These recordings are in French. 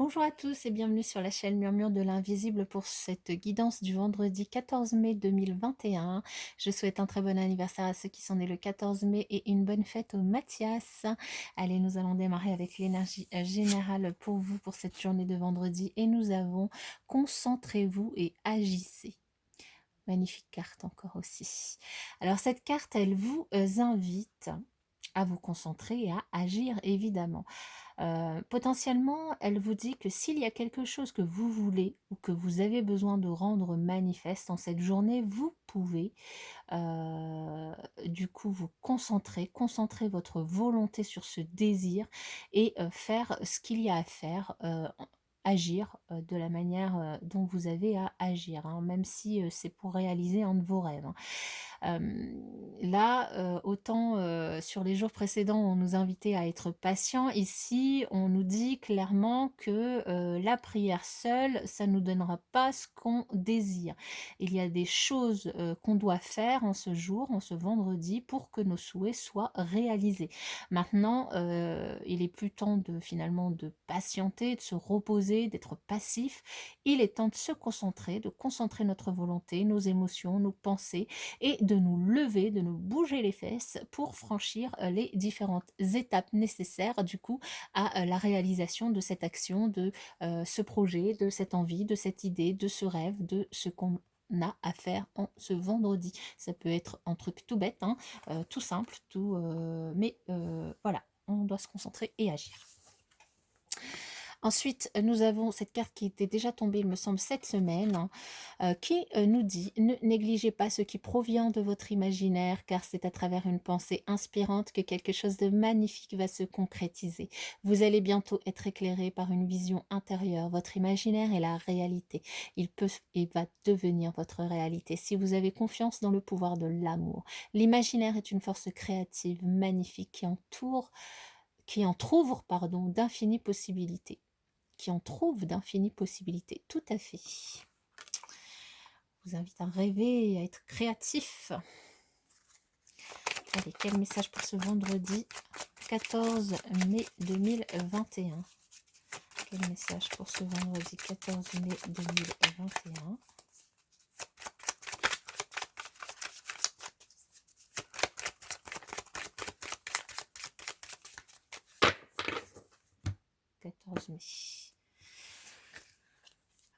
Bonjour à tous et bienvenue sur la chaîne Murmure de l'Invisible pour cette guidance du vendredi 14 mai 2021. Je souhaite un très bon anniversaire à ceux qui sont nés le 14 mai et une bonne fête au Mathias. Allez, nous allons démarrer avec l'énergie générale pour vous pour cette journée de vendredi et nous avons concentrez-vous et agissez. Magnifique carte encore aussi. Alors cette carte, elle vous invite à vous concentrer et à agir évidemment. Potentiellement, elle vous dit que s'il y a quelque chose que vous voulez ou que vous avez besoin de rendre manifeste en cette journée, vous pouvez du coup vous concentrer votre volonté sur ce désir et faire ce qu'il y a à faire, agir de la manière dont vous avez à agir, hein, même si c'est pour réaliser un de vos rêves, hein. Là, autant, sur les jours précédents, on nous invitait à être patients, ici, on nous dit clairement que, la prière seule, ça ne nous donnera pas ce qu'on désire. Il y a des choses, qu'on doit faire en ce jour, en ce vendredi, pour que nos souhaits soient réalisés. Maintenant, il est plus temps de finalement de patienter, de se reposer, d'être passif. Il est temps de se concentrer, de concentrer notre volonté, nos émotions, nos pensées et de nous lever, de nous bouger les fesses pour franchir les différentes étapes nécessaires du coup à la réalisation de cette action, de ce projet, de cette envie, de cette idée, de ce rêve, de ce qu'on a à faire en ce vendredi. Ça peut être un truc tout bête, hein, tout simple, mais voilà, on doit se concentrer et agir. Ensuite, nous avons cette carte qui était déjà tombée, il me semble, cette semaine, hein, qui nous dit: «Ne négligez pas ce qui provient de votre imaginaire, car c'est à travers une pensée inspirante que quelque chose de magnifique va se concrétiser. Vous allez bientôt être éclairé par une vision intérieure. Votre imaginaire est la réalité. Il peut et va devenir votre réalité si vous avez confiance dans le pouvoir de l'amour. L'imaginaire est une force créative magnifique qui entr'ouvre, pardon, d'infinies possibilités. Qui en trouve d'infinies possibilités, tout à fait. Je vous invite à rêver et à être créatif. Allez, quel message pour ce vendredi 14 mai 2021? Quel message pour ce vendredi 14 mai 2021? mai.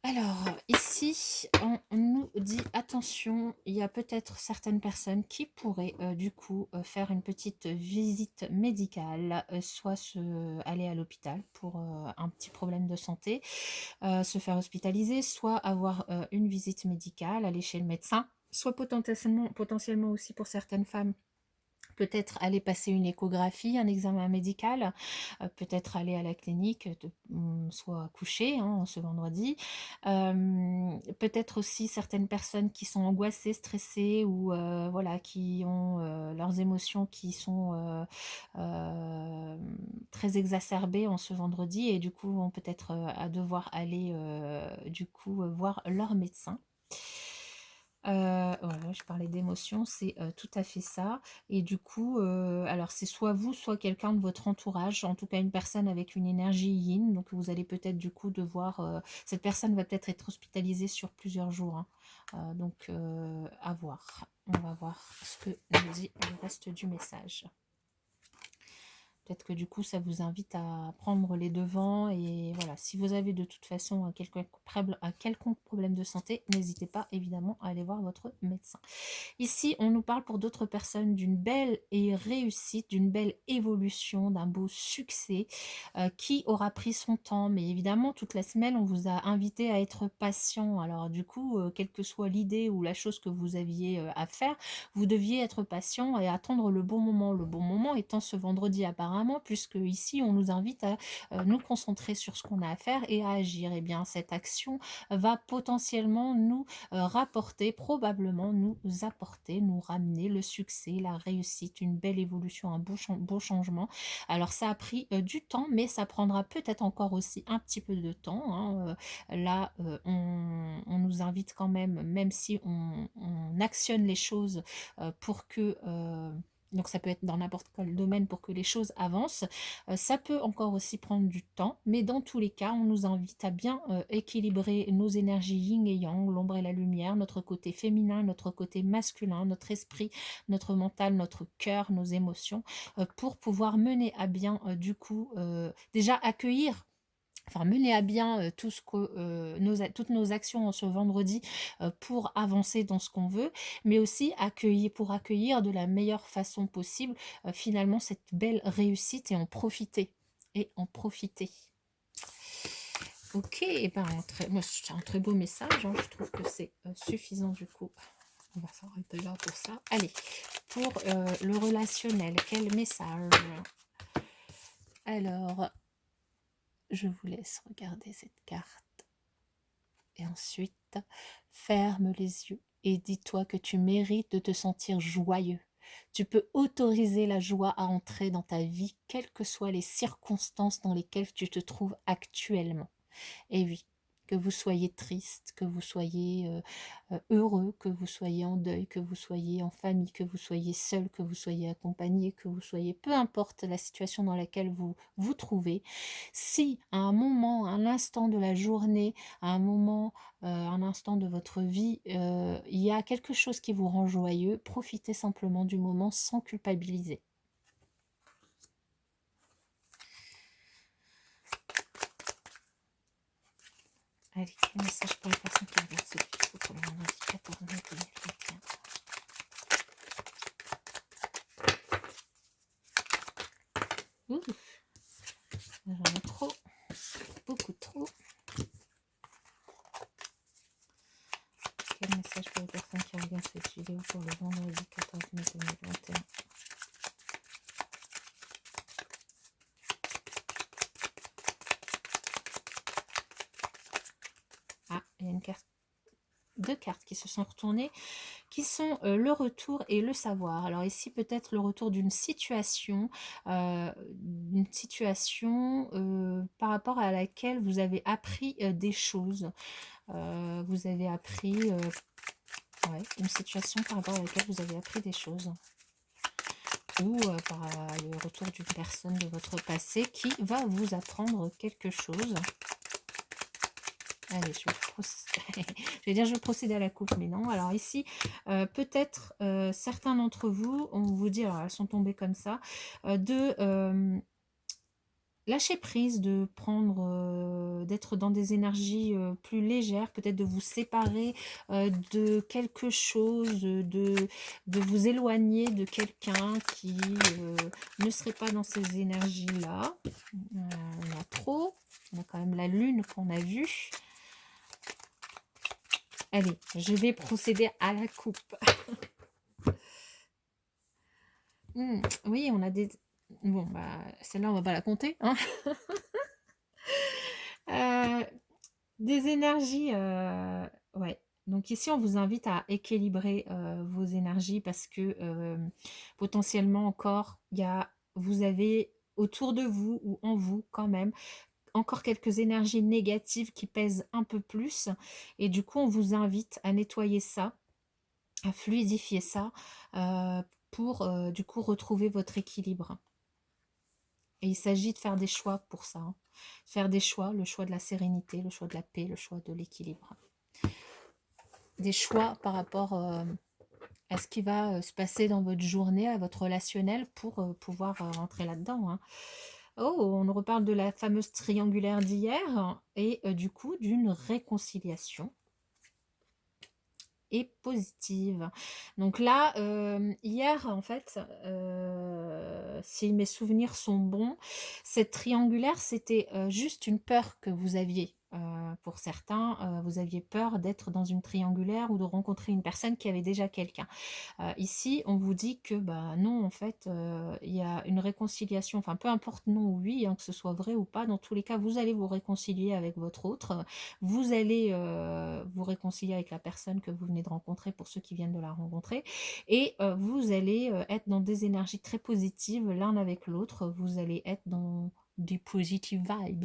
Alors, ici, on nous dit attention, il y a peut-être certaines personnes qui pourraient du coup faire une petite visite médicale, soit aller à l'hôpital pour un petit problème de santé, se faire hospitaliser, soit avoir une visite médicale, aller chez le médecin, soit potentiellement aussi pour certaines femmes peut-être aller passer une échographie, un examen médical, peut-être aller à la clinique, soit coucher, hein, ce vendredi. Peut-être aussi certaines personnes qui sont angoissées, stressées ou voilà, qui ont leurs émotions qui sont très exacerbées en ce vendredi et du coup vont peut-être à devoir aller du coup voir leur médecin. Voilà, je parlais d'émotions, c'est tout à fait ça. Et du coup, alors c'est soit vous, soit quelqu'un de votre entourage, en tout cas une personne avec une énergie yin. Donc vous allez peut-être du coup devoir, cette personne va peut-être être hospitalisée sur plusieurs jours, hein. Donc à voir. On va voir ce que nous dit le reste du message. Peut-être que du coup, ça vous invite à prendre les devants. Et voilà, si vous avez de toute façon un quelconque problème de santé, n'hésitez pas évidemment à aller voir votre médecin. Ici, on nous parle pour d'autres personnes d'une belle réussite, d'une belle évolution, d'un beau succès qui aura pris son temps. Mais évidemment, toute la semaine, on vous a invité à être patient. Alors du coup, quelle que soit l'idée ou la chose que vous aviez à faire, vous deviez être patient et attendre le bon moment. Le bon moment étant ce vendredi apparemment, puisque ici, on nous invite à nous concentrer sur ce qu'on a à faire et à agir. Et bien, cette action va potentiellement nous rapporter, probablement nous apporter, nous ramener le succès, la réussite, une belle évolution, un beau changement. Alors ça a pris du temps, mais ça prendra peut-être encore aussi un petit peu de temps, hein. Là, on nous invite quand même, même si on actionne les choses pour que Donc ça peut être dans n'importe quel domaine pour que les choses avancent. Ça peut encore aussi prendre du temps, mais dans tous les cas, on nous invite à bien équilibrer nos énergies yin et yang, l'ombre et la lumière, notre côté féminin, notre côté masculin, notre esprit, notre mental, notre cœur, nos émotions, pour pouvoir mener à bien du coup déjà accueillir, enfin mener à bien tout ce que, toutes nos actions en ce vendredi pour avancer dans ce qu'on veut, mais aussi pour accueillir de la meilleure façon possible finalement cette belle réussite et en profiter. Et en profiter. Ok, et ben, moi c'est un très beau message, hein, je trouve que c'est suffisant du coup. On va s'arrêter là pour ça. Allez, pour le relationnel, quel message? Alors, je vous laisse regarder cette carte. Et ensuite, ferme les yeux et dis-toi que tu mérites de te sentir joyeux. Tu peux autoriser la joie à entrer dans ta vie, quelles que soient les circonstances dans lesquelles tu te trouves actuellement. Et oui, que vous soyez triste, que vous soyez heureux, que vous soyez en deuil, que vous soyez en famille, que vous soyez seul, que vous soyez accompagné, que vous soyez, peu importe la situation dans laquelle vous vous trouvez, si à un moment, à un instant de la journée, à un moment, un instant de votre vie, il y a quelque chose qui vous rend joyeux, profitez simplement du moment sans culpabiliser. Allez, quel message pour les personnes qui regardent cette vidéo pour le vendredi 14 mai 2021. Ouf, j'en ai trop, beaucoup trop. Quel message pour les personnes qui regardent cette vidéo pour le vendredi 14 mai 2021. Ah, il y a une carte, deux cartes qui se sont retournées, qui sont le retour et le savoir. Alors ici, peut-être le retour d'une situation par rapport à laquelle vous avez appris des choses. Vous avez appris, ouais, une situation par rapport à laquelle vous avez appris des choses. Ou par le retour d'une personne de votre passé qui va vous apprendre quelque chose. Allez, je vais procéder à la coupe, mais non. Alors ici, peut-être certains d'entre vous, on vous dit, alors elles sont tombées comme ça, de lâcher prise, de prendre, d'être dans des énergies plus légères, peut-être de vous séparer de quelque chose, de vous éloigner de quelqu'un qui ne serait pas dans ces énergies-là. On a trop, on a quand même la lune qu'on a vue. Allez, je vais procéder à la coupe. Oui, on a des... Bon, bah, celle-là, on va pas la compter. Hein. Des énergies... ouais. Donc ici, on vous invite à équilibrer vos énergies parce que potentiellement encore, vous avez autour de vous ou en vous quand même encore quelques énergies négatives qui pèsent un peu plus. Et du coup, on vous invite à nettoyer ça, à fluidifier ça pour du coup retrouver votre équilibre. Et il s'agit de faire des choix pour ça. Hein. Faire des choix, le choix de la sérénité, le choix de la paix, le choix de l'équilibre. Des choix par rapport à ce qui va se passer dans votre journée, à votre relationnel pour pouvoir rentrer là-dedans. Hein. Oh, on nous reparle de la fameuse triangulaire d'hier et du coup d'une réconciliation et positive. Donc là, hier, en fait, si mes souvenirs sont bons, cette triangulaire, c'était juste une peur que vous aviez. Pour certains, vous aviez peur d'être dans une triangulaire ou de rencontrer une personne qui avait déjà quelqu'un. Ici, on vous dit que bah, non, en fait, il y a une réconciliation, enfin peu importe non ou oui, hein, que ce soit vrai ou pas, dans tous les cas, vous allez vous réconcilier avec votre autre, vous allez vous réconcilier avec la personne que vous venez de rencontrer pour ceux qui viennent de la rencontrer, et vous allez être dans des énergies très positives l'un avec l'autre, vous allez être dans des positive vibes.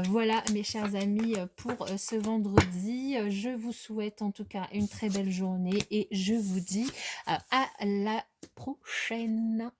Voilà mes chers amis, pour ce vendredi. Je vous souhaite en tout cas une très belle journée et je vous dis à la prochaine.